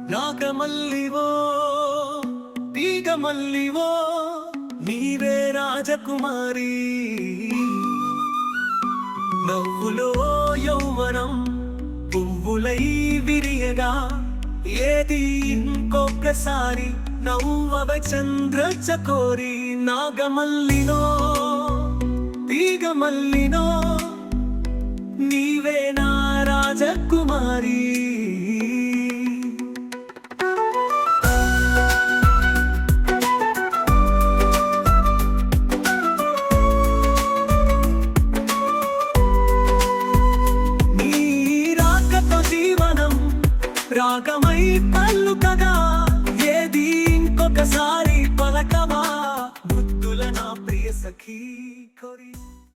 నాగమల్లివో తీగమల్లివో నీవే రాజకుమారి. నవ్వులో యౌవనం పువ్వులై విరియగా ఏది ఇంకొకసారి నవ్వవ చంద్ర చకోరి. నాగమల్లినో తీగమల్లినో నీవే నా రాజకుమారి. నీ రాకతో జీవనం రాగమై పలుకగా ఏది ఇంకొకసారి పలకవా ముద్దుల నా ప్రియ సఖీ కొరి.